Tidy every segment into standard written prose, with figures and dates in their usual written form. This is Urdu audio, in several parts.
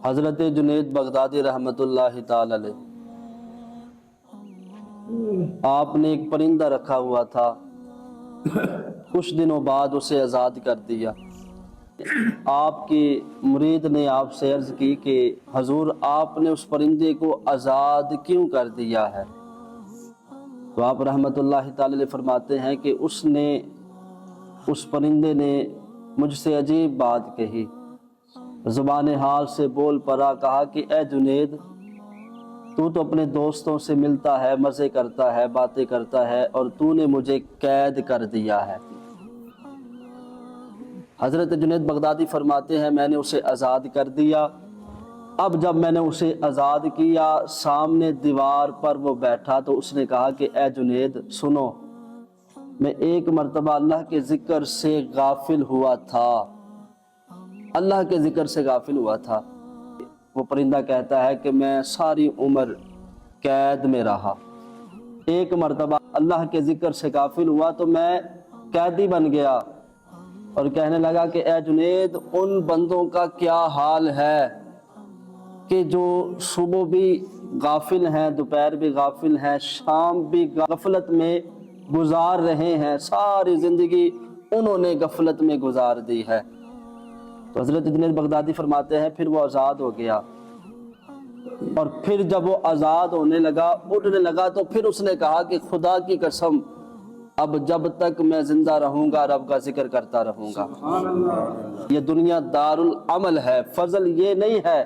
حضرت جنید بغدادی رحمۃ اللہ تعالی علیہ، آپ نے ایک پرندہ رکھا ہوا تھا، کچھ دنوں بعد اسے آزاد کر دیا۔ آپ کے مرید نے آپ سے عرض کی کہ حضور آپ نے اس پرندے کو آزاد کیوں کر دیا ہے؟ تو آپ رحمۃ اللہ تعالی علیہ فرماتے ہیں کہ اس پرندے نے مجھ سے عجیب بات کہی، زبان حال سے بول پڑا، کہا کہ اے جنید، تو اپنے دوستوں سے ملتا ہے، مزے کرتا ہے، باتیں کرتا ہے، اور تو نے مجھے قید کر دیا ہے۔ حضرت جنید بغدادی فرماتے ہیں میں نے اسے آزاد کر دیا۔ اب جب میں نے اسے آزاد کیا، سامنے دیوار پر وہ بیٹھا تو اس نے کہا کہ اے جنید سنو، میں ایک مرتبہ اللہ کے ذکر سے غافل ہوا تھا، اللہ کے ذکر سے غافل ہوا تھا۔ وہ پرندہ کہتا ہے کہ میں ساری عمر قید میں رہا، ایک مرتبہ اللہ کے ذکر سے غافل ہوا تو میں قیدی بن گیا، اور کہنے لگا کہ اے جنید ان بندوں کا کیا حال ہے کہ جو صبح بھی غافل ہیں، دوپہر بھی غافل ہیں، شام بھی غفلت میں گزار رہے ہیں، ساری زندگی انہوں نے غفلت میں گزار دی ہے۔ تو حضرت جنید بغدادی فرماتے ہیں پھر وہ آزاد ہو گیا، اور پھر جب وہ آزاد ہونے لگا، اٹھنے لگا، تو پھر اس نے کہا کہ خدا کی قسم اب جب تک میں زندہ رہوں گا رب کا ذکر کرتا رہوں گا۔ یہ دنیا دار العمل ہے، فضل یہ نہیں ہے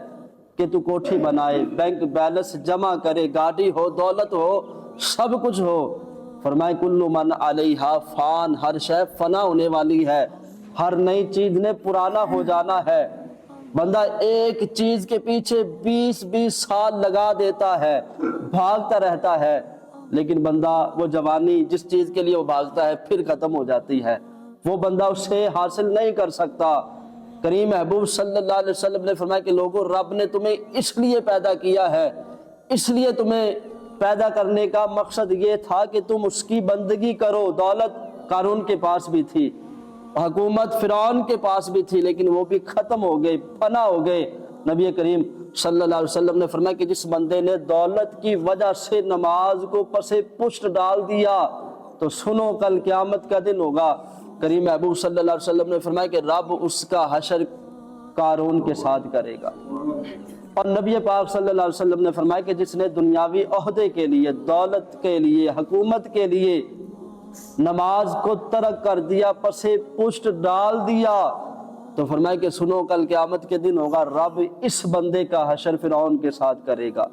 کہ تو کوٹھی بنائے، بینک بیلنس جمع کرے، گاڑی ہو، دولت ہو، سب کچھ ہو۔ فرمائے کل من علیہا فان، ہر شے فنا ہونے والی ہے، ہر نئی چیز نے پرانا ہو جانا ہے۔ بندہ ایک چیز کے پیچھے 20 سال لگا دیتا ہے، بھاگتا رہتا ہے، لیکن بندہ وہ جوانی جس چیز کے لیے وہ بھاگتا ہے پھر ختم ہو جاتی ہے، وہ بندہ اسے حاصل نہیں کر سکتا۔ کریم محبوب صلی اللہ علیہ وسلم نے فرمایا کہ لوگوں، رب نے تمہیں اس لیے پیدا کیا ہے، اس لیے تمہیں پیدا کرنے کا مقصد یہ تھا کہ تم اس کی بندگی کرو۔ دولت قارون کے پاس بھی تھی، حکومت فرعون کے پاس بھی تھی، لیکن وہ بھی ختم ہو گئے، فنا ہو گئے۔ نبی کریم صلی اللہ علیہ وسلم نے فرمایا کہ جس بندے نے دولت کی وجہ سے نماز کو پسے پشت ڈال دیا تو سنو کل قیامت کا دن ہوگا، کریم محبوب صلی اللہ علیہ وسلم نے فرمایا کہ رب اس کا حشر قارون کے ساتھ کرے گا۔ اور نبی پاک صلی اللہ علیہ وسلم نے فرمایا کہ جس نے دنیاوی عہدے کے لیے، دولت کے لیے، حکومت کے لیے نماز کو ترک کر دیا، پسے پشت ڈال دیا، تو فرمایا کہ سنو کل قیامت کے دن ہوگا، رب اس بندے کا حشر فرعون کے ساتھ کرے گا۔